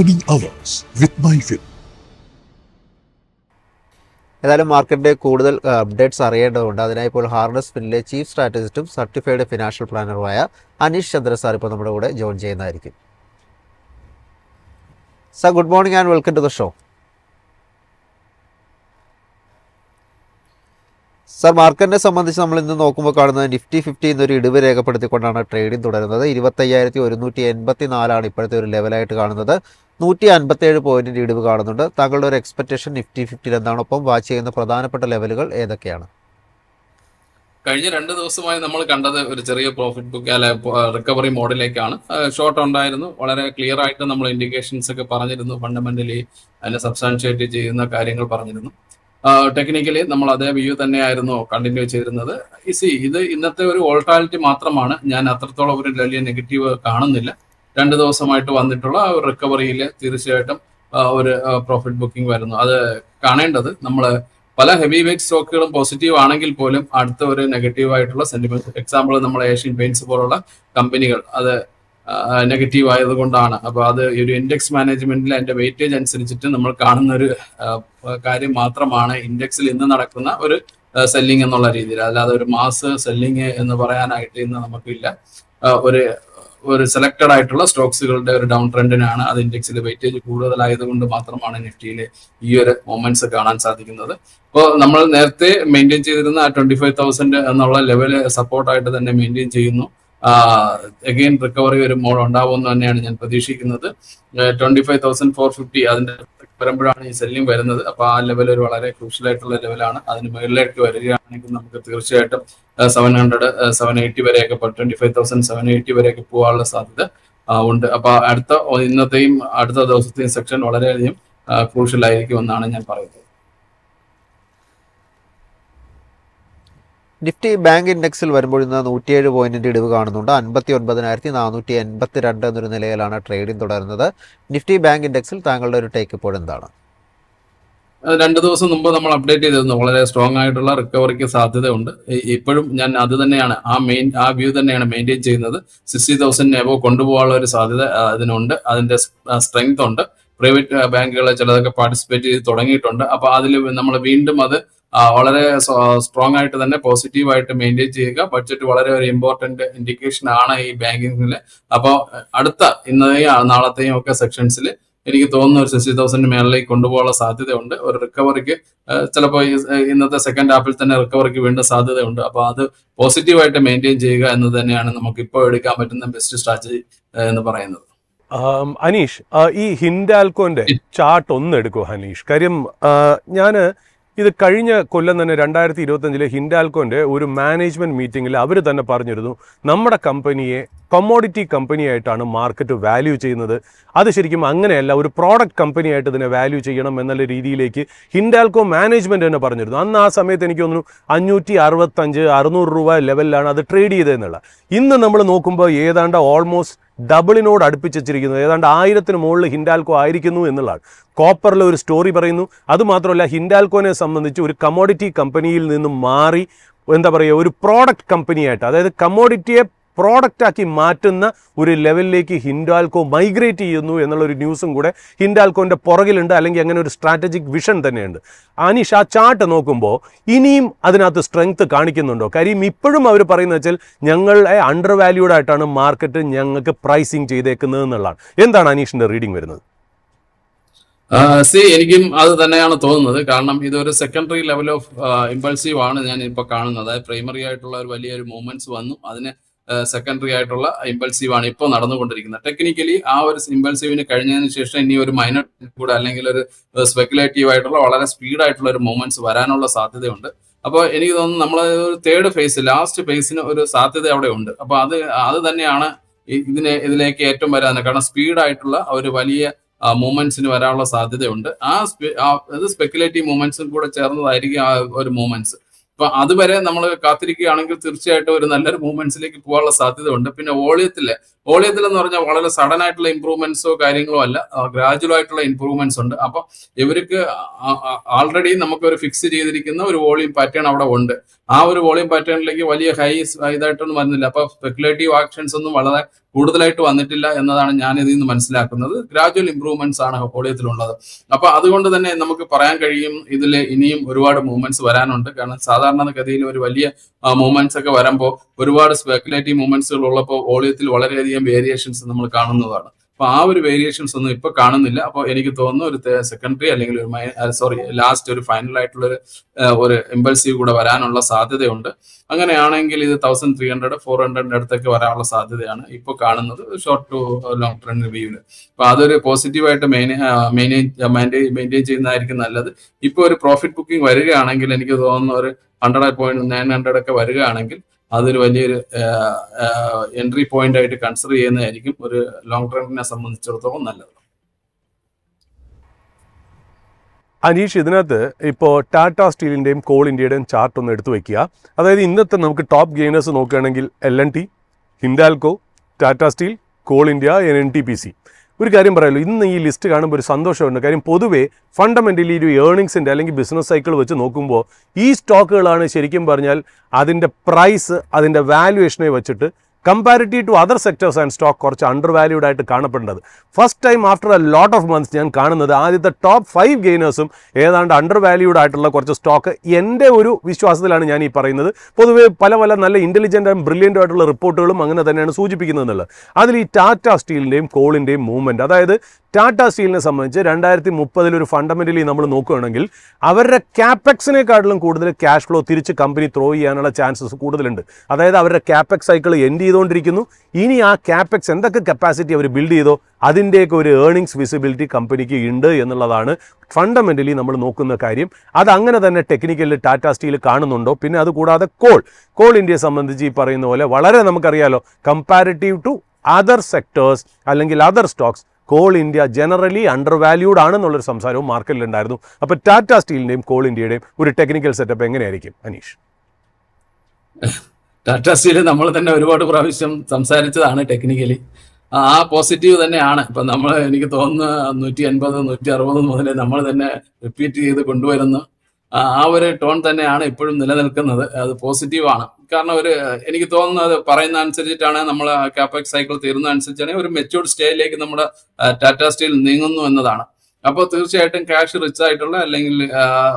Opening hours with MyFin. ഏതായാലും മാർക്കറ്റിൻ്റെ കൂടുതൽ അപ്ഡേറ്റ്സ് അറിയേണ്ടതുണ്ട്. അതിനായി ഇപ്പോൾ ഹാർനസ് ഫിന്നിലെ ചീഫ് സ്ട്രാറ്റജിസ്റ്റും സർട്ടിഫൈഡ് ഫിനാൻഷ്യൽ പ്ലാനറുമായ അനീഷ് ചന്ദ്ര സാർ ഇപ്പോൾ നമ്മുടെ കൂടെ ജോയിൻ ചെയ്യുന്നതായിരിക്കും. Sir, good morning and welcome to the show. Sir, മാർക്കറ്റിനെ സംബന്ധിച്ച് നമ്മൾ ഇന്ന് നോക്കുമ്പോൾ കാണുന്നത് നിഫ്റ്റി 50 എന്നൊരു ഇടിവ് രേഖപ്പെടുത്തിക്കൊണ്ടാണ് ട്രേഡിംഗ് തുടരുന്നത്. 25,184 ഇപ്പോഴത്തെ ഒരു ലെവലായിട്ട് കാണുന്നത്. 157 പോയിന്റിൻ്റെ ഇടിവ് കാണുന്നുണ്ട്. താങ്കളുടെ ഒരു എക്സ്പെക്ടേഷൻ നിഫ്റ്റി 50 എന്താണ്? ഒപ്പം വാച്ച് ചെയ്യുന്ന പ്രധാനപ്പെട്ട ലെവലുകൾ ഏതൊക്കെയാണ്? കഴിഞ്ഞ 2 ദിവസമായി നമ്മൾ കണ്ടത് ഒരു ചെറിയ പ്രോഫിറ്റ് ബുക്ക് അല്ലെ റിക്കവറി മോഡിലേക്കാണ്. ഷോർട്ട് ഉണ്ടായിരുന്നു. വളരെ ക്ലിയർ ആയിട്ട് നമ്മൾ ഇൻഡിക്കേഷൻസ് ഒക്കെ പറഞ്ഞിരുന്നു. ഫണ്ടമെന്റലി അതിനെ സബ്സ്റ്റാൻഷിയേറ്റ് ചെയ്യുന്ന കാര്യങ്ങൾ പറഞ്ഞിരുന്നു. ടെക്നിക്കലി നമ്മൾ അതേ വ്യൂ തന്നെയായിരുന്നു കണ്ടിന്യൂ ചെയ്തിരുന്നത്. ഇത് ഇന്നത്തെ ഒരു വോൾട്ടാലിറ്റി മാത്രമാണ്. ഞാൻ അത്രത്തോളം ഒരു വലിയ നെഗറ്റീവ് കാണുന്നില്ല. 2 ദിവസമായിട്ട് വന്നിട്ടുള്ള ഒരു റിക്കവറിയിൽ തീർച്ചയായിട്ടും ഒരു പ്രോഫിറ്റ് ബുക്കിംഗ് വരുന്നു. അത് കാണേണ്ടത് നമ്മൾ പല ഹെവി വെയിറ്റ് സ്റ്റോക്കുകളും പോസിറ്റീവ് ആണെങ്കിൽ പോലും അടുത്ത ഒരു നെഗറ്റീവ് ആയിട്ടുള്ള സെന്റിമെന്റ്, എക്സാമ്പിൾ നമ്മൾ ഏഷ്യൻ പെയിന്റ്സ് പോലുള്ള കമ്പനികൾ അത് നെഗറ്റീവ് ആയതുകൊണ്ടാണ്. അപ്പോൾ അത് ഒരു ഇൻഡെക്സ് മാനേജ്മെന്റിൽ അതിന്റെ വെയിറ്റേജ് അനുസരിച്ചിട്ട് നമ്മൾ കാണുന്ന ഒരു കാര്യം മാത്രമാണ് ഇൻഡെക്സിൽ ഇന്ന് നടക്കുന്ന ഒരു സെല്ലിംഗ് എന്നുള്ള രീതിയിൽ. അല്ലാതെ ഒരു മാസ് സെല്ലിംഗ് എന്ന് പറയാനായിട്ട് ഇന്ന് നമുക്കില്ല. ഒരു സെലക്ടഡ് ആയിട്ടുള്ള സ്റ്റോക്സുകളുടെ ഒരു ഡൗൺ ട്രെൻഡിനാണ് അത് ഇൻഡെക്സിൽ വെയിറ്റേജ് കൂടുതലായതുകൊണ്ട് മാത്രമാണ് നിഫ്റ്റിയിൽ ഈ ഒരു മൊമെന്റ്സ് കാണാൻ സാധിക്കുന്നത്. അപ്പോൾ നമ്മൾ നേരത്തെ മെയിൻറ്റെയിൻ ചെയ്തിരുന്ന 25,000 എന്നുള്ള ലെവല് സപ്പോർട്ടായിട്ട് തന്നെ മെയിൻറ്റെയിൻ ചെയ്യുന്നു. അഗെയിൻ റിക്കവറി വരുമ്പോൾ ഉണ്ടാവുമെന്ന് തന്നെയാണ് ഞാൻ പ്രതീക്ഷിക്കുന്നത്. 25,450 അതിന്റെ വരുമ്പോഴാണ് ഈ സെല്ലിംഗ് വരുന്നത്. അപ്പൊ ആ ലെവൽ ഒരു വളരെ ക്രൂഷ്യൽ ആയിട്ടുള്ള ലെവലാണ്. അതിന് മുകളിലേക്ക് വരികയാണെങ്കിൽ നമുക്ക് തീർച്ചയായിട്ടും 700, 780 വരെയൊക്കെ 25,780 വരെയൊക്കെ പോകാനുള്ള സാധ്യത ഉണ്ട്. അപ്പൊ ഇന്നത്തെയും അടുത്ത ദിവസത്തെയും സെക്ഷൻ വളരെയധികം ക്രൂഷ്യൽ ആയിരിക്കുമെന്നാണ് ഞാൻ പറയുന്നത്. നിഫ്റ്റി ബാങ്ക് ഇൻഡെക്സിൽ വരുമ്പോൾ ഇന്ന് 107 പോയിന്റിൻ്റെ ഇടിവ് കാണുന്നുണ്ട്. 59,482 എന്നൊരു നിലയിലാണ് ട്രേഡിംഗ് തുടരുന്നത്. നിഫ്റ്റി ബാങ്ക് ഇൻഡെക്സിൽ താങ്കളുടെ ഒരു ടേക്ക് ഇപ്പോൾ എന്താണ്? 2 ദിവസം മുമ്പ് നമ്മൾ അപ്ഡേറ്റ് ചെയ്തിരുന്നു. വളരെ സ്ട്രോങ് ആയിട്ടുള്ള റിക്കവറിക്ക് സാധ്യതയുണ്ട്. ഇപ്പോഴും ഞാൻ അത് തന്നെയാണ് ആ വ്യൂ തന്നെയാണ് മെയിൻറ്റെയിൻ ചെയ്യുന്നത്. 60,000 എബോ കൊണ്ടുപോകാനുള്ള ഒരു സാധ്യത അതിനുണ്ട്. അതിന്റെ സ്ട്രെങ്ത് ഉണ്ട്. പ്രൈവറ്റ് ബാങ്കുകൾ ചിലതൊക്കെ പാർട്ടിസിപ്പേറ്റ് ചെയ്ത് തുടങ്ങിയിട്ടുണ്ട്. അപ്പൊ അതിൽ നമ്മൾ വീണ്ടും അത് വളരെ സ്ട്രോങ് ആയിട്ട് തന്നെ പോസിറ്റീവായിട്ട് മെയിൻറ്റെയിൻ ചെയ്യുക. ബഡ്ജറ്റ് വളരെ ഒരു ഇമ്പോർട്ടന്റ് ഇൻഡിക്കേഷൻ ആണ് ഈ ബാങ്കിങ്ങിൽ. അപ്പോൾ അടുത്ത ഇന്നത്തെയും നാളത്തെയും ഒക്കെ സെക്ഷൻസിൽ എനിക്ക് തോന്നുന്ന ഒരു 60,000 മേളിലേക്ക് കൊണ്ടുപോകാനുള്ള സാധ്യതയുണ്ട്. ഒരു റിക്കവറിക്ക് ചിലപ്പോൾ ഇന്നത്തെ സെക്കൻഡ് ഹാഫിൽ തന്നെ റിക്കവറിക്ക് വീണ്ടും സാധ്യതയുണ്ട്. അപ്പോൾ അത് പോസിറ്റീവായിട്ട് മെയിൻറ്റെയിൻ ചെയ്യുക എന്ന് തന്നെയാണ് നമുക്ക് ഇപ്പോൾ എടുക്കാൻ പറ്റുന്ന ബെസ്റ്റ് സ്ട്രാറ്റജി എന്ന് പറയുന്നത്. അനീഷ്, ഈ ഹിൻഡാൽകോന്റെ ചാർട്ട് ഒന്ന് എടുക്കൂ അനീഷ്. കാര്യം ഇത് കഴിഞ്ഞ കൊല്ലം തന്നെ 2025 ഹിൻഡാൽകോന്റെ ഒരു മാനേജ്മെന്റ് മീറ്റിംഗിൽ അവർ തന്നെ പറഞ്ഞിരുന്നു, നമ്മുടെ കമ്പനിയെ കമ്മോഡിറ്റി കമ്പനിയായിട്ടാണ് മാർക്കറ്റ് വാല്യൂ ചെയ്യുന്നത്. അത് ശരിക്കും അങ്ങനെയല്ല, ഒരു പ്രോഡക്റ്റ് കമ്പനിയായിട്ട് ഇതിനെ വാല്യൂ ചെയ്യണം എന്നുള്ള രീതിയിലേക്ക് ഹിൻഡാൽകോ മാനേജ്മെന്റ് തന്നെ പറഞ്ഞിരുന്നു. അന്ന് ആ സമയത്ത് എനിക്ക് തോന്നുന്നു 565-600 രൂപ ലെവലിലാണ് അത് ട്രേഡ് ചെയ്തതെന്നുള്ള. ഇന്ന് നമ്മൾ നോക്കുമ്പോൾ ഏതാണ്ട് ഓൾമോസ്റ്റ് ഡബിളിനോട് അടുപ്പിച്ചിരിക്കുന്നത്, ഏതാണ്ട് 1000-ന് മുകളിൽ ഹിൻഡാൽകോ ആയിരിക്കുന്നു എന്നുള്ളതാണ്. കോപ്പറിലെ ഒരു സ്റ്റോറി പറയുന്നു. അതുമാത്രമല്ല, ഹിൻഡാൽകോനെ സംബന്ധിച്ച് ഒരു കമ്മോഡിറ്റി കമ്പനിയിൽ നിന്നും മാറി ഒരു പ്രോഡക്റ്റ് കമ്പനിയായിട്ട്, അതായത് കമ്മോഡിറ്റിയെ പ്രോഡക്റ്റാക്കി മാറ്റുന്ന ഒരു ലെവലിലേക്ക് ഹിൻഡാൽകോ മൈഗ്രേറ്റ് ചെയ്യുന്നു എന്നുള്ളൊരു ന്യൂസും കൂടെ ഹിൻഡാൽകോന്റെ പുറകിലുണ്ട്. അല്ലെങ്കിൽ അങ്ങനെ ഒരു സ്ട്രാറ്റജിക് വിഷൻ തന്നെയുണ്ട്. അനീഷ്, ആ ചാർട്ട് നോക്കുമ്പോൾ ഇനിയും അതിനകത്ത് സ്ട്രെങ്ത് കാണിക്കുന്നുണ്ടോ? കാര്യം ഇപ്പോഴും അവർ പറയുന്നത് വെച്ചാൽ ഞങ്ങളെ അണ്ടർ വാല്യൂഡ് ആയിട്ടാണ് മാർക്കറ്റ് ഞങ്ങൾക്ക് പ്രൈസിങ് ചെയ്തേക്കുന്നത് എന്നുള്ളതാണ്. എന്താണ് അനീഷിന്റെ റീഡിംഗ് വരുന്നത്? എനിക്കും അത് തന്നെയാണ് തോന്നുന്നത്. കാരണം ഇതൊരു സെക്കൻഡറി ലെവൽ ഓഫ് ഇമ്പൾസീവ് ആണ് ഞാൻ ഇപ്പോൾ കാണുന്നത്. അതായത് പ്രൈമറി ആയിട്ടുള്ള ഒരു വലിയൊരു മൂവ്മെന്റ്സ് വന്നു, അതിന് സെക്കൻഡറി ആയിട്ടുള്ള ഇമ്പൾസീവ് ആണ് ഇപ്പോൾ നടന്നുകൊണ്ടിരിക്കുന്നത്. ടെക്നിക്കലി ആ ഒരു ഇമ്പൾസീവിന് കഴിഞ്ഞതിന് ശേഷം ഇനി ഒരു മൈനർ കൂടെ അല്ലെങ്കിൽ ഒരു സ്പെക്കുലേറ്റീവ് ആയിട്ടുള്ള വളരെ സ്പീഡായിട്ടുള്ള ഒരു മൂവ്മെന്റ്സ് വരാനുള്ള സാധ്യതയുണ്ട്. അപ്പോൾ എനിക്ക് തോന്നുന്നു നമ്മൾ ഒരു തേർഡ് ഫേസ്, ലാസ്റ്റ് ഫേസിന് ഒരു സാധ്യത അവിടെ ഉണ്ട്. അപ്പൊ അത് തന്നെയാണ് ഇതിലേക്ക് ഏറ്റവും വരാൻ. കാരണം സ്പീഡായിട്ടുള്ള ഒരു വലിയ മൂവ്മെന്റ്സിന് വരാനുള്ള സാധ്യതയുണ്ട്. അത് സ്പെക്കുലേറ്റീവ് മൂവ്മെന്റ്സും കൂടെ ചേർന്നതായിരിക്കും ആ ഒരു മൂവ്മെന്റ്സ്. അപ്പൊ അതുവരെ നമ്മൾ കാത്തിരിക്കുകയാണെങ്കിൽ തീർച്ചയായിട്ടും ഒരു നല്ലൊരു മൂവ്മെന്റ്സിലേക്ക് പോകാനുള്ള സാധ്യത ഉണ്ട്. പിന്നെ വോളിയത്തില് വോളിയത്തിൽ എന്ന് പറഞ്ഞാൽ വളരെ സഡൻ ആയിട്ടുള്ള ഇമ്പ്രൂവ്മെന്റ്സോ കാര്യങ്ങളോ അല്ല, ഗ്രാജുവൽ ആയിട്ടുള്ള ഇമ്പ്രൂവ്മെന്റ്സ് ഉണ്ട്. അപ്പൊ ഇവർക്ക് ആൾറെഡി നമുക്ക് ഒരു ഫിക്സ് ചെയ്തിരിക്കുന്ന ഒരു വോളിയം പാറ്റേൺ അവിടെ ഉണ്ട്. ആ ഒരു വോളിയം പാറ്റേണിലേക്ക് വലിയ ഹൈ ഇതായിട്ടൊന്നും വരുന്നില്ല. അപ്പൊ സ്പെക്കുലേറ്റീവ് ആക്ഷൻസ് ഒന്നും വളരെ കൂടുതലായിട്ട് വന്നിട്ടില്ല എന്നതാണ് ഞാൻ ഇതിൽ നിന്ന് മനസ്സിലാക്കുന്നത്. ഗ്രാജുവൽ ഇമ്പ്രൂവ്മെന്റ്സ് ആണ് വോളിയത്തിലുള്ളത്. അപ്പൊ അതുകൊണ്ട് തന്നെ നമുക്ക് പറയാൻ കഴിയും ഇതിൽ ഇനിയും ഒരുപാട് മൂവ്മെന്റ്സ് വരാനുണ്ട്. കാരണം സാധാരണഗതിയിൽ ഒരു വലിയ മൂവ്മെന്റ്സ് ഒക്കെ വരുമ്പോൾ ഒരുപാട് സ്പെക്കുലേറ്റീവ് മൂവ്മെന്റ്സുകൾ ഉള്ളപ്പോൾ വോളിയത്തിൽ വളരെയധികം വേരിയേഷൻസ് നമ്മൾ കാണുന്നതാണ്. അപ്പൊ ആ ഒരു വേരിയേഷൻസ് ഒന്നും ഇപ്പൊ കാണുന്നില്ല. അപ്പോൾ എനിക്ക് തോന്നുന്നു ഒരു സെക്കൻഡറി അല്ലെങ്കിൽ ലാസ്റ്റ് ഒരു ഫൈനൽ ആയിട്ടുള്ള ഒരു ഇമ്പൾസീവ് കൂടെ വരാനുള്ള സാധ്യതയുണ്ട്. അങ്ങനെയാണെങ്കിൽ ഇത് 1300 400 അടുത്തൊക്കെ വരാനുള്ള സാധ്യതയാണ് ഇപ്പോൾ കാണുന്നത് ഷോർട്ട് ടു ലോങ് ടേം റിവ്യൂവിൽ. അപ്പൊ അതൊരു പോസിറ്റീവായിട്ട് മെയിൻറ്റെയിൻ ചെയ്യുന്നതായിരിക്കും നല്ലത്. ഇപ്പോൾ ഒരു പ്രോഫിറ്റ് ബുക്കിംഗ് വരികയാണെങ്കിൽ എനിക്ക് തോന്നുന്നു ഒരു 100.900 ഒക്കെ വരികയാണെങ്കിൽ അതൊരു വലിയൊരു എൻട്രി പോയിന്റ് ആയിട്ട് കൺസിഡർ ചെയ്യുന്നതായിരിക്കും ഒരു ലോങ് ടേമിനെ സംബന്ധിച്ചിടത്തോളം നല്ലത്. അനീഷ്, ഇതിനകത്ത് ഇപ്പോൾ ടാറ്റ സ്റ്റീലിൻ്റെയും കോൾ ഇന്ത്യയുടെയും ചാർട്ട് ഒന്ന് എടുത്തു വയ്ക്കുക. അതായത് ഇന്നത്തെ നമുക്ക് ടോപ്പ് ഗെയിനേഴ്സ് നോക്കുകയാണെങ്കിൽ L&T, Hindalco, Tata steel, call India, NTPC. ഒരു കാര്യം പറയാമല്ലോ, ഇന്ന് ഈ ലിസ്റ്റ് കാണുമ്പോൾ ഒരു സന്തോഷമുണ്ട്. കാര്യം പൊതുവേ ഫണ്ടമെൻ്റലി ഒരു ഏർണിങ്സിൻ്റെ അല്ലെങ്കിൽ ബിസിനസ് സൈക്കിൾ വെച്ച് നോക്കുമ്പോൾ ഈ സ്റ്റോക്കുകളാണ് ശരിക്കും പറഞ്ഞാൽ അതിൻ്റെ പ്രൈസ്, അതിൻ്റെ വാല്യുവേഷനെ വെച്ചിട്ട് comparative to other sectors and stock കുറച്ച് അണ്ടർ വാല്യൂഡ് ആയിട്ട് കാണപ്പെടേണ്ടത്. First time after a lot of months ഞാൻ കാണുന്നത് ആദ്യത്തെ ടോപ്പ് 5 ഗെയിനേഴ്സും ഏതാണ്ട് അണ്ടർ വാല്യൂഡ് ആയിട്ടുള്ള കുറച്ച് സ്റ്റോക്ക് എൻ്റെ ഒരു വിശ്വാസത്തിലാണ് ഞാൻ ഈ പറയുന്നത്. പൊതുവേ പല നല്ല ഇൻ്റലിജൻ്റ് ആൻഡ് ബ്രില്യൻ്റ് ആയിട്ടുള്ള റിപ്പോർട്ടുകളും അങ്ങനെ തന്നെയാണ് സൂചിപ്പിക്കുന്നത് എന്നുള്ളത്. അതിൽ ഈ ടാറ്റ സ്റ്റീലിൻ്റെയും കോളിൻ്റെയും മൂവ്മെൻറ്റ്, അതായത് ടാറ്റ സ്റ്റീലിനെ സംബന്ധിച്ച് 2030 ഒരു ഫണ്ടമെൻ്റലി നമ്മൾ നോക്കുകയാണെങ്കിൽ അവരുടെ ക്യാപെക്സിനെക്കാട്ടിലും കൂടുതൽ ക്യാഷ് ഫ്ലോ തിരിച്ച് കമ്പനി ത്രോ ചെയ്യാനുള്ള ചാൻസസ് കൂടുതലുണ്ട്. അതായത് അവരുടെ ക്യാപെക്സ് സൈക്കിൾ എൻഡ് ചെയ്തുകൊണ്ടിരിക്കുന്നു. ഇനി ആ ക്യാപെക്സ് എന്തൊക്കെ കപ്പാസിറ്റി അവർ ബിൽഡ് ചെയ്തോ അതിൻ്റെയൊക്കെ ഒരു ഏർണിങ്സ് വിസിബിലിറ്റി കമ്പനിക്ക് ഉണ്ട് എന്നുള്ളതാണ് ഫണ്ടമെൻ്റലി നമ്മൾ നോക്കുന്ന കാര്യം. അതങ്ങനെ തന്നെ ടെക്നിക്കലിൽ ടാറ്റ സ്റ്റീൽ കാണുന്നുണ്ടോ? പിന്നെ അതുകൂടാതെ കോൾ ഇന്ത്യയെ സംബന്ധിച്ച് ഈ പറയുന്ന പോലെ വളരെ നമുക്കറിയാലോ, കമ്പാരിറ്റീവ് ടു അതർ സെക്ടേഴ്സ് അല്ലെങ്കിൽ other stocks Coal India generally under valued ആണെന്നുള്ളൊരു സംസാരവും മാർക്കറ്റിലുണ്ടായിരുന്നു. അപ്പോൾ ടാറ്റ സ്റ്റീലിൻ്റെയും കോൾ ഇന്ത്യയുടെയും ഒരു ടെക്നിക്കൽ സെറ്റപ്പ് എങ്ങനെയായിരിക്കും അനീഷ്? ടാറ്റ സ്റ്റീൽ നമ്മൾ തന്നെ ഒരുപാട് പ്രാവശ്യം സംസാരിച്ചതാണ്. ടെക്നിക്കലി ആ പോസിറ്റീവ് തന്നെയാണ്. ഇപ്പൊ നമ്മൾ എനിക്ക് തോന്നുന്നു 180 160 മുതൽ നമ്മൾ തന്നെ റിപ്പീറ്റ് ചെയ്ത് കൊണ്ടുവരുന്നു. ആ ഒരു ടോൺ തന്നെയാണ് ഇപ്പോഴും നിലനിൽക്കുന്നത്. അത് പോസിറ്റീവാണ്. കാരണം എനിക്ക് തോന്നുന്നത് പറയുന്ന അനുസരിച്ചിട്ടാണ് നമ്മൾ കാപെക്സ് സൈക്കിൾ തീരുന്ന അനുസരിച്ചാണ് ഒരു മെച്യൂർഡ് സ്റ്റേജിലേക്ക് നമ്മുടെ ടാറ്റ സ്റ്റീൽ നീങ്ങുന്നു എന്നതാണ്. അപ്പോൾ തീർച്ചയായിട്ടും ക്യാഷ് റിച്ച് ആയിട്ടുള്ള അല്ലെങ്കിൽ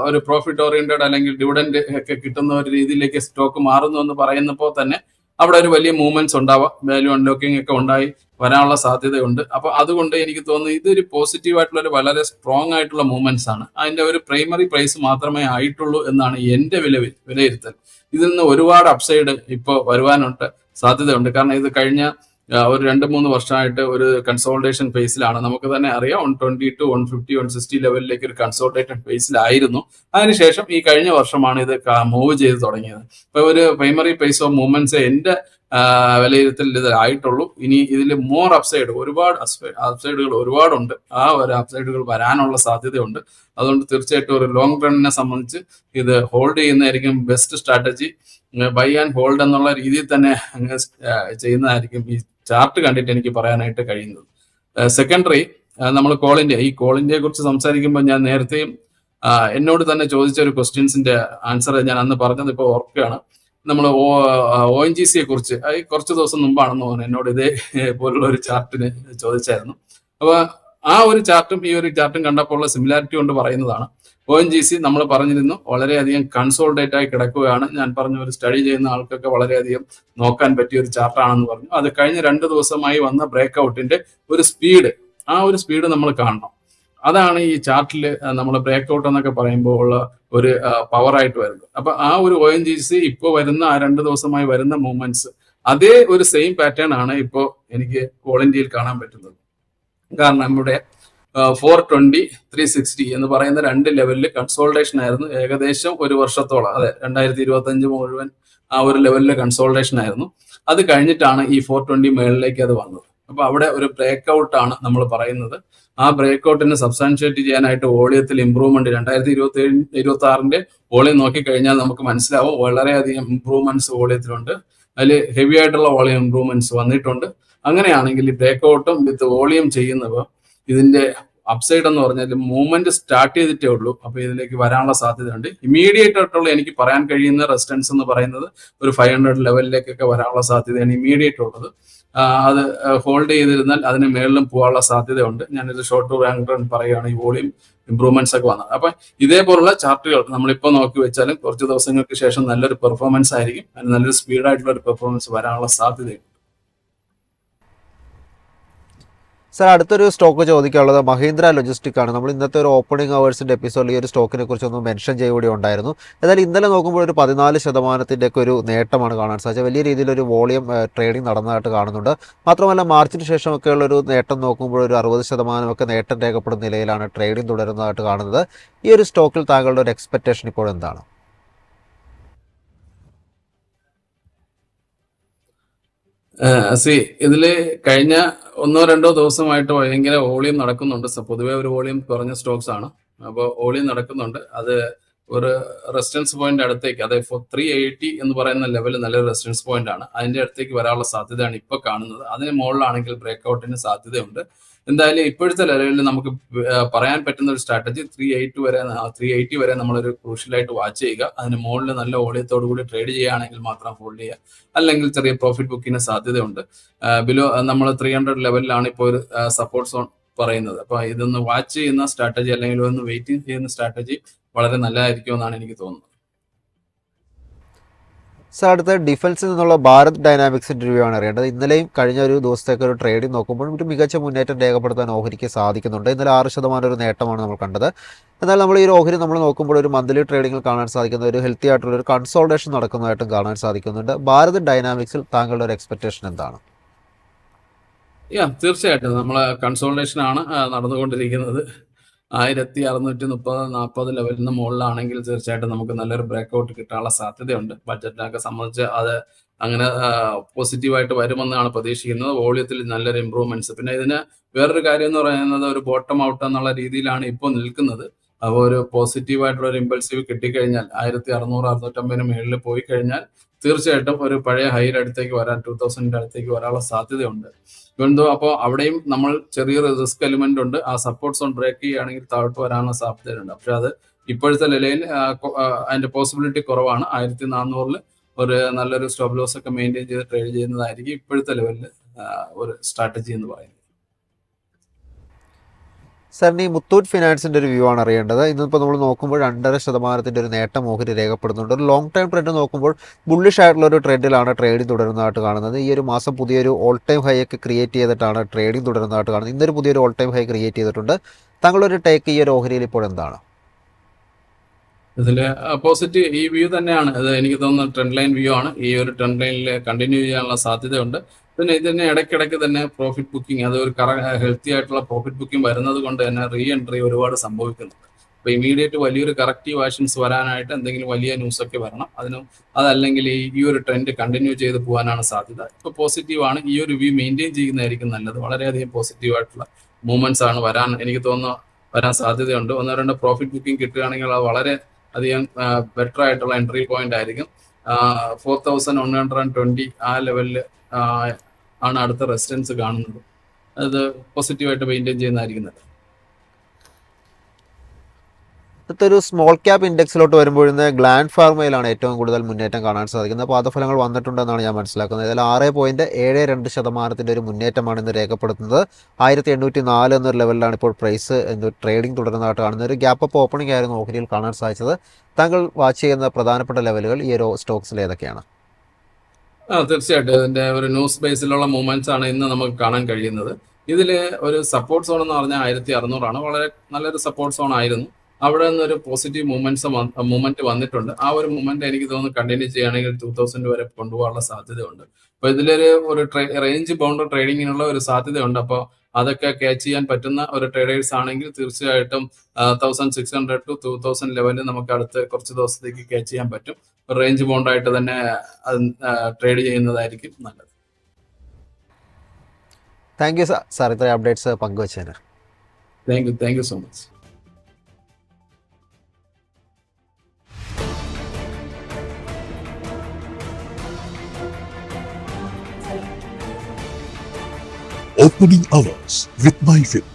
ഒരു പ്രോഫിറ്റ് ഓറിയന്റഡ് അല്ലെങ്കിൽ ഡിവിഡൻഡ് ഒക്കെ കിട്ടുന്ന ഒരു രീതിയിലേക്ക് സ്റ്റോക്ക് മാറുന്നു എന്ന് പറയുന്നപ്പോൾ തന്നെ അവിടെ ഒരു വലിയ മൂവ്മെന്റ്സ് ഉണ്ടാവാം. വാല്യൂ അൺലോക്കിംഗ് ഒക്കെ ഉണ്ടായി വരാനുള്ള സാധ്യതയുണ്ട്. അപ്പൊ അതുകൊണ്ട് എനിക്ക് തോന്നുന്നു ഇതൊരു പോസിറ്റീവ് ആയിട്ടുള്ള ഒരു വളരെ സ്ട്രോങ് ആയിട്ടുള്ള മൂവ്മെന്റ്സ് ആണ്. അതിന്റെ ഒരു പ്രൈമറി പ്രൈസ് മാത്രമേ ആയിട്ടുള്ളൂ എന്നാണ് എന്റെ വിലയിരുത്തൽ. ഇതിൽ നിന്ന് ഒരുപാട് അപ്സൈഡ് ഇപ്പോൾ വരുവാനുണ്ട് സാധ്യതയുണ്ട്. കാരണം ഇത് കഴിഞ്ഞ ഒരു 2-3 വർഷമായിട്ട് ഒരു കൺസോൾട്ടേഷൻ ഫേസിലാണ്. നമുക്ക് തന്നെ അറിയാം 120 to 150 160 ലെവലിലേക്ക് ഒരു കൺസോൾട്ടേഷൻ ഫേസിലായിരുന്നു. അതിനുശേഷം ഈ കഴിഞ്ഞ വർഷമാണ് ഇത് മൂവ് ചെയ്ത് തുടങ്ങിയത്. ഇപ്പൊ ഒരു പ്രൈമറി പ്രൈസ് ഓഫ് മൂവ്മെന്റ്സ് എന്റെ വിലയിരുത്തൽ ഇതിലായിട്ടുള്ളൂ. ഇനി ഇതിൽ മോർ ഒരുപാട് അപ്സൈഡുകൾ ഒരുപാടുണ്ട്. ആ ഒരു അപ്സൈഡുകൾ വരാനുള്ള സാധ്യതയുണ്ട്. അതുകൊണ്ട് തീർച്ചയായിട്ടും ഒരു ലോങ് റണ്ണിനെ സംബന്ധിച്ച് ഇത് ഹോൾഡ് ചെയ്യുന്നതായിരിക്കും best strategy. Buy and hold എന്നുള്ള രീതിയിൽ തന്നെ ചെയ്യുന്നതായിരിക്കും ഈ ചാർട്ട് കണ്ടിട്ട് എനിക്ക് പറയാനായിട്ട് കഴിയുന്നത്. സെക്കൻഡറി നമ്മൾ കോൾ ഇന്ത്യയെ കുറിച്ച് സംസാരിക്കുമ്പോൾ ഞാൻ നേരത്തെയും എന്നോട് തന്നെ ചോദിച്ച ഒരു ക്വസ്റ്റ്യൻസിന്റെ ആൻസർ ഞാൻ അന്ന് പറഞ്ഞത് ഇപ്പോൾ ഓർക്കുകയാണ്. നമ്മൾ ONGC യെ കുറിച്ച് കുറച്ച് ദിവസം മുമ്പാണെന്ന് തോന്നുന്നു എന്നോട് ഇതേ പോലുള്ള ഒരു ചാർട്ടിന് ചോദിച്ചായിരുന്നു. അപ്പൊ ആ ഒരു ചാർട്ടും ഈ ഒരു ചാർട്ടും കണ്ടപ്പോൾ ഉള്ള സിമിലാരിറ്റി കൊണ്ട് പറയുന്നതാണ്. ONGC നമ്മൾ പറഞ്ഞിരുന്നു വളരെയധികം കൺസോൾട്ടേറ്റ് ആയി കിടക്കുകയാണ്. ഞാൻ പറഞ്ഞു ഒരു സ്റ്റഡി ചെയ്യുന്ന ആൾക്കൊക്കെ വളരെയധികം നോക്കാൻ പറ്റിയ ഒരു ചാർട്ടാണെന്ന് പറഞ്ഞു. അത് കഴിഞ്ഞ 2 ദിവസമായി വന്ന ബ്രേക്ക്ഔട്ടിന്റെ ഒരു സ്പീഡ്, ആ ഒരു സ്പീഡ് നമ്മൾ കാണണം. അതാണ് ഈ ചാർട്ടിൽ നമ്മൾ ബ്രേക്ക്ഔട്ട് എന്നൊക്കെ പറയുമ്പോൾ ഉള്ള ഒരു പവറായിട്ട് വരുന്നത്. അപ്പൊ ആ ഒരു ONGC ഇപ്പോൾ വരുന്ന ആ 2 ദിവസമായി വരുന്ന മൂവ്മെന്റ്സ് അതേ ഒരു സെയിം പാറ്റേൺ ആണ് ഇപ്പോൾ എനിക്ക് കോൾ ഇന്ത്യയിൽ കാണാൻ പറ്റുന്നത്. കാരണം നമ്മുടെ 420 360 എന്ന് പറയുന്ന 2 ലെവലിൽ കൺസോൾട്ടേഷൻ ആയിരുന്നു ഏകദേശം ഒരു വർഷത്തോളം. അതെ, 2025 മുഴുവൻ ആ ഒരു ലെവലിൽ കൺസോൾട്ടേഷൻ ആയിരുന്നു. അത് കഴിഞ്ഞിട്ടാണ് ഈ 420 മേളിലേക്ക് അത് വന്നത്. അപ്പൊ അവിടെ ഒരു ബ്രേക്ക്ഔട്ട് ആണ് നമ്മൾ പറയുന്നത്. ആ ബ്രേക്ക്ഔട്ടിനെ സബ്സ്റ്റാൻഷിയേറ്റ് ചെയ്യാനായിട്ട് വോളിയത്തിൽ ഇംപ്രൂവ്മെന്റ് 2026 വോളിയം നോക്കിക്കഴിഞ്ഞാൽ നമുക്ക് മനസ്സിലാവും വളരെയധികം ഇംപ്രൂവ്മെന്റ്സ് വോളിയത്തിലുണ്ട്. അതിൽ ഹെവി ആയിട്ടുള്ള വോളിയം ഇംപ്രൂവ്മെന്റ്സ് വന്നിട്ടുണ്ട്. അങ്ങനെയാണെങ്കിൽ ഈ ബ്രേക്ക് ഔട്ടും വിത്ത് വോളിയം ചെയ്യുന്നവർ ഇതിന്റെ അപ്സൈഡ് എന്ന് പറഞ്ഞാൽ മൂവ്മെന്റ് സ്റ്റാർട്ട് ചെയ്തിട്ടേ ഉള്ളൂ. അപ്പൊ ഇതിലേക്ക് വരാനുള്ള സാധ്യതയുണ്ട്. ഇമീഡിയറ്റ് ആയിട്ടുള്ള എനിക്ക് പറയാൻ കഴിയുന്ന റെസിസ്റ്റൻസ് എന്ന് പറയുന്നത് ഒരു 500 ലെവലിലേക്കൊക്കെ വരാനുള്ള സാധ്യതയാണ് ഇമീഡിയറ്റ് ഉള്ളത്. അത് ഹോൾഡ് ചെയ്തിരുന്നാൽ അതിന് മേളിലും പോകാനുള്ള സാധ്യതയുണ്ട്. ഞാനൊരു ഷോർട്ട് ടു റാങ്ക് റൺ പറയുകയാണ് ഈ വോളിയം ഇംപ്രൂവ്മെന്റ്സ് ഒക്കെ വന്നത്. അപ്പൊ ഇതേപോലുള്ള ചാർട്ടുകൾ നമ്മളിപ്പോൾ നോക്കി വെച്ചാലും കുറച്ച് ദിവസങ്ങൾക്ക് ശേഷം നല്ലൊരു പെർഫോമൻസ് ആയിരിക്കും, അതിന് നല്ലൊരു സ്പീഡായിട്ടുള്ള ഒരു പെർഫോമൻസ് വരാനുള്ള സാധ്യതയുണ്ട്. സാർ, അടുത്തൊരു സ്റ്റോക്ക് ചോദിക്കാനുള്ളത് മഹീന്ദ്ര ലോജിസ്റ്റിക് ആണ്. നമ്മൾ ഇന്നത്തെ ഒരു ഓപ്പണിംഗ് അവേഴ്സിൻ്റെ എപ്പിസോഡിൽ ഈ ഒരു സ്റ്റോക്കിനെ കുറിച്ചൊന്ന് മെൻഷൻ ചെയ്യുകൂടി ഉണ്ടായിരുന്നു. എന്നാൽ ഇന്നലെ നോക്കുമ്പോൾ ഒരു 14% ഒക്കെ ഒരു നേട്ടമാണ് കാണാൻ സാധിച്ചത്. വലിയ രീതിയിലൊരു വോളിയം ട്രേഡിംഗ് നടന്നതായിട്ട് കാണുന്നുണ്ട്. മാത്രമല്ല മാർച്ചിന് ശേഷമൊക്കെയുള്ളൊരു നേട്ടം നോക്കുമ്പോൾ ഒരു 60% ഒക്കെ നേട്ടം രേഖപ്പെടുന്ന നിലയിലാണ് ട്രേഡിംഗ് തുടരുന്നതായിട്ട് കാണുന്നത്. ഈ ഒരു സ്റ്റോക്കിൽ താങ്കളുടെ ഒരു എക്സ്പെക്റ്റേഷൻ ഇപ്പോൾ എന്താണ്? ഇതില് കഴിഞ്ഞ 1-2 ദിവസമായിട്ട് ഭയങ്കര വോളിയം നടക്കുന്നുണ്ട്. പൊതുവെ ഒരു വോളിയം കുറഞ്ഞ സ്റ്റോക്സ് ആണ്. അപ്പോൾ വോളിയം നടക്കുന്നുണ്ട്. അത് ഒരു റെസിസ്റ്റൻസ് പോയിന്റ് അടുത്തേക്ക്, അതായത് 380 എന്ന് പറയുന്ന ലെവൽ നല്ലൊരു റെസിസ്റ്റൻസ് പോയിന്റ് ആണ്. അതിന്റെ അടുത്തേക്ക് വരാനുള്ള സാധ്യതയാണ് ഇപ്പോൾ കാണുന്നത്. അതിന് മുകളിലാണെങ്കിൽ ബ്രേക്ക് ഔട്ടിന് സാധ്യതയുണ്ട്. എന്തായാലും ഇപ്പോഴത്തെ ലെവലിൽ നമുക്ക് പറയാൻ പറ്റുന്ന ഒരു സ്ട്രാറ്റജി 380 വരെ നമ്മളൊരു ക്രൂഷ്യലായിട്ട് വാച്ച് ചെയ്യുക. അതിന് മുകളിൽ നല്ല വോളിയത്തോടു കൂടി ട്രേഡ് ചെയ്യുകയാണെങ്കിൽ മാത്രം ഹോൾഡ് ചെയ്യുക, അല്ലെങ്കിൽ ചെറിയ പ്രോഫിറ്റ് ബുക്കിന് സാധ്യതയുണ്ട്. ബിലോ നമ്മൾ 300 ലെവലിലാണ് ഇപ്പോൾ ഒരു സപ്പോർട്ട് സോൺ പറയുന്നത്. അപ്പൊ ഇതൊന്ന് വാച്ച് ചെയ്യുന്ന സ്ട്രാറ്റജി അല്ലെങ്കിൽ ഒന്ന് വെയിറ്റിംഗ് ചെയ്യുന്ന സ്ട്രാറ്റജി വളരെ നല്ലതായിരിക്കുമെന്നാണ് എനിക്ക് തോന്നുന്നത്. സാർ, അടുത്ത ഡിഫൻസിൽ നിന്നുള്ള ഭാരത് ഡൈനാമിക്സിൻ്റെ റിവ്യൂ ആണ് അറിയേണ്ടത്. ഇന്നലെയും കഴിഞ്ഞ ഒരു ദിവസത്തേക്ക് ഒരു ട്രേഡിംഗ് നോക്കുമ്പോൾ ഒരു മികച്ച മുന്നേറ്റം രേഖപ്പെടുത്താൻ ഓഹരിക്ക് സാധിക്കുന്നുണ്ട്. ഇന്നലെ 6% ഒരു നേട്ടമാണ് നമ്മൾ കണ്ടത്. എന്നാൽ നമ്മൾ ഈ ഒരു ഓഹരി നമ്മൾ നോക്കുമ്പോൾ ഒരു മന്ത്ലി ട്രേഡിങ്ങിൽ കാണാൻ സാധിക്കുന്ന ഒരു ഹെൽത്തി ആയിട്ടുള്ള ഒരു കൺസോൾട്ടേഷൻ നടക്കുന്നതായിട്ടും കാണാൻ സാധിക്കുന്നുണ്ട്. ഭാരത് ഡൈനാമിക്സിൽ താങ്കളുടെ ഒരു എക്സ്പെക്റ്റേഷൻ എന്താണ്? തീർച്ചയായിട്ടും നമ്മളെ കൺസോൾട്ടേഷൻ ആണ് നടന്നുകൊണ്ടിരിക്കുന്നത്. 1630-40 ലെവലിൽ നിന്ന് മുകളിലാണെങ്കിൽ തീർച്ചയായിട്ടും നമുക്ക് നല്ലൊരു ബ്രേക്ക് ഔട്ട് കിട്ടാനുള്ള സാധ്യതയുണ്ട്. ബഡ്ജറ്റിനൊക്കെ സംബന്ധിച്ച് അത് അങ്ങനെ പോസിറ്റീവായിട്ട് വരുമെന്നാണ് പ്രതീക്ഷിക്കുന്നത്. വോളിയത്തിൽ നല്ലൊരു ഇമ്പ്രൂവ്മെന്റ്സ്. പിന്നെ ഇതിന് വേറൊരു കാര്യം എന്ന് പറയുന്നത് ഒരു ബോട്ടം ഔട്ട് എന്നുള്ള രീതിയിലാണ് ഇപ്പോൾ നിൽക്കുന്നത്. അപ്പോൾ ഒരു പോസിറ്റീവായിട്ടുള്ള ഒരു ഇമ്പൾസീവ് കിട്ടിക്കഴിഞ്ഞാൽ 1600-650 മേളിൽ പോയി കഴിഞ്ഞാൽ തീർച്ചയായിട്ടും ഒരു പഴയ ഹൈയുടെ അടുത്തേക്ക് വരാൻ 2000 അടുത്തേക്ക് വരാനുള്ള സാധ്യതയുണ്ട്. എന്തോ അപ്പോൾ അവിടെയും നമ്മൾ ചെറിയൊരു റിസ്ക് എലിമെന്റ് ഉണ്ട്. ആ സപ്പോർട്ട് സോൺ ബ്രേക്ക് ചെയ്യുകയാണെങ്കിൽ താഴോട്ട് വരാനുള്ള സാധ്യതയുണ്ട്. പക്ഷെ അത് ഇപ്പോഴത്തെ നിലയിൽ അതിന്റെ പോസിബിലിറ്റി കുറവാണ്. 1400 ഒരു നല്ലൊരു സ്റ്റോപ്പ് ലോസ് ഒക്കെ മെയിൻറ്റെയിൻ ചെയ്ത് ട്രേഡ് ചെയ്യുന്നതായിരിക്കും ഇപ്പോഴത്തെ ലെവലിൽ ഒരു സ്ട്രാറ്റജി എന്ന് പറയുന്നത്. സാറിന് ഈ മുത്തൂറ്റ് ഫിനാൻസിൻ്റെ ഒരു വ്യൂ ആണ് അറിയേണ്ടത്. ഇന്നിപ്പോൾ നമ്മൾ നോക്കുമ്പോൾ 2.5% ഒരു നേട്ടം ഓഹരി രേഖപ്പെടുന്നുണ്ട്. ഒരു ലോങ് ടൈം ട്രെൻഡ് നോക്കുമ്പോൾ ബുള്ളിഷ് ആയിട്ടുള്ള ഒരു ട്രെൻഡിലാണ് ട്രേഡിംഗ് തുടരുന്നതായിട്ട് കാണുന്നത്. ഈ ഒരു മാസം പുതിയൊരു ഓൾ ടൈം ഹൈ ഒക്കെ ക്രിയേറ്റ് ചെയ്തിട്ടാണ് ട്രേഡിംഗ് തുടരുന്നതായിട്ട് കാണുന്നത്. ഇന്നൊരു പുതിയൊരു ഓൾ ടൈം ഹൈ ക്രിയേറ്റ് ചെയ്തിട്ടുണ്ട്. താങ്കളൊരു ടേക്ക് ഈ ഒരു ഓഹരിയിൽ ഇപ്പോൾ എന്താണ്? ഇതില് പോസിറ്റീവ് ഈ വ്യൂ തന്നെയാണ്. ഇത് എനിക്ക് തോന്നുന്ന ട്രെൻഡ് ലൈൻ വ്യൂ ആണ്. ഈ ഒരു ട്രെൻഡ് ലൈനിൽ കണ്ടിന്യൂ ചെയ്യാനുള്ള സാധ്യതയുണ്ട്. പിന്നെ ഇതിന് ഇടയ്ക്കിടയ്ക്ക് തന്നെ പ്രോഫിറ്റ് ബുക്കിംഗ്, അത് ഒരു ഹെൽത്തി ആയിട്ടുള്ള പ്രോഫിറ്റ് ബുക്കിംഗ് വരുന്നത് കൊണ്ട് തന്നെ റീ എൻട്രി ഒരുപാട് സംഭവിക്കുന്നുണ്ട്. അപ്പൊ ഇമീഡിയറ്റ് വലിയൊരു കറക്റ്റീവ് ആക്ഷൻസ് വരാനായിട്ട് എന്തെങ്കിലും വലിയ ന്യൂസ് ഒക്കെ വരണം. അതല്ലെങ്കിൽ ഈ ഒരു ട്രെൻഡ് കണ്ടിന്യൂ ചെയ്ത് പോകാനാണ് സാധ്യത. ഇപ്പൊ പോസിറ്റീവാണ്. ഈ ഒരു വ്യൂ മെയിൻറ്റെയിൻ ചെയ്യുന്നതായിരിക്കും നല്ലത്. വളരെയധികം പോസിറ്റീവ് ആയിട്ടുള്ള മൂവ്മെന്റ്സ് ആണ് എനിക്ക് തോന്നുന്നു വരാൻ സാധ്യതയുണ്ട്. 1-2 പ്രോഫിറ്റ് ബുക്കിംഗ് കിട്ടുകയാണെങ്കിൽ അത് വളരെ അധികം ബെറ്റർ ആയിട്ടുള്ള എൻട്രി പോയിന്റ് ആയിരിക്കും. 4120 ആ ലെവലിൽ ആണ് അടുത്ത റെസിസ്റ്റൻസ് കാണുന്നത്. അത് പോസിറ്റീവായിട്ട് മെയിൻറ്റെയിൻ ചെയ്യുന്നതായിരിക്കും. അടുത്തൊരു സ്മോൾ ക്യാപ് ഇൻഡെക്സിലോട്ട് വരുമ്പോൾ ഇന്ന് ഗ്ലാൻഡ് ഫാർമയിലാണ് ഏറ്റവും കൂടുതൽ മുന്നേറ്റം കാണാൻ സാധിക്കുന്നത്. പാദഫലങ്ങൾ വന്നിട്ടുണ്ടെന്നാണ് ഞാൻ മനസ്സിലാക്കുന്നത്. ഇതിൽ 6.72% ഒരു മുന്നേറ്റമാണ് ഇന്ന് രേഖപ്പെടുത്തുന്നത്. 1804 എന്നൊരു ലെവലിലാണ് ഇപ്പോൾ പ്രൈസ് ട്രേഡിംഗ് തുടരുന്നതായിട്ട് കാണുന്നത്. ഒരു ഗ്യാപ്പ് അപ്പ് ഓപ്പണിംഗ് ആയിരുന്നു ഓഹരിയിൽ കാണാൻ സാധിച്ചത്. താങ്കൾ വാച്ച് ചെയ്യുന്ന പ്രധാനപ്പെട്ട ലെവലുകൾ ഈ ഒരു സ്റ്റോക്സിൽ ഏതൊക്കെയാണ്? തീർച്ചയായിട്ടും ഇതിന്റെ ഒരു ന്യൂസ് ബേസിലുള്ള മൂവ്മെന്റ്സ് ആണ് ഇന്ന് നമുക്ക് കാണാൻ കഴിയുന്നത്. ഇതില് ഒരു സപ്പോർട്ട് സോൺ എന്ന് പറഞ്ഞാൽ 1600 ആണ്. വളരെ നല്ലൊരു സപ്പോർട്ട് സോൺ ആയിരുന്നു. അവിടെ നിന്നൊരു പോസിറ്റീവ് മൂവ്മെന്റ് വന്നിട്ടുണ്ട്. ആ ഒരു മൂവ്മെന്റ് എനിക്ക് തോന്നുന്നു കണ്ടിന്യൂ ചെയ്യുകയാണെങ്കിൽ 2000 വരെ കൊണ്ടുപോകാനുള്ള സാധ്യതയുണ്ട്. അപ്പൊ ഇതിലൊരു റേഞ്ച് ബൗണ്ട് ട്രേഡിങ്ങിനുള്ള ഒരു സാധ്യതയുണ്ട്. അപ്പോൾ അതൊക്കെ ക്യാച്ച് ചെയ്യാൻ പറ്റുന്ന ഒരു ട്രേഡേഴ്സ് ആണെങ്കിൽ തീർച്ചയായിട്ടും 1600 to 2000 ലെവലിൽ നമുക്ക് അടുത്ത കുറച്ച് ദിവസത്തേക്ക് ക്യാച്ച് ചെയ്യാൻ പറ്റും. റേഞ്ച് ബൗണ്ടായിട്ട് തന്നെ ട്രേഡ് ചെയ്യുന്നതായിരിക്കും നല്ലത്. താങ്ക് യു സാർ, ഇത്രയും അപ്ഡേറ്റ്സ് പങ്കുവച്ചതിന്. Thank you so much. Opening hours with MyFit.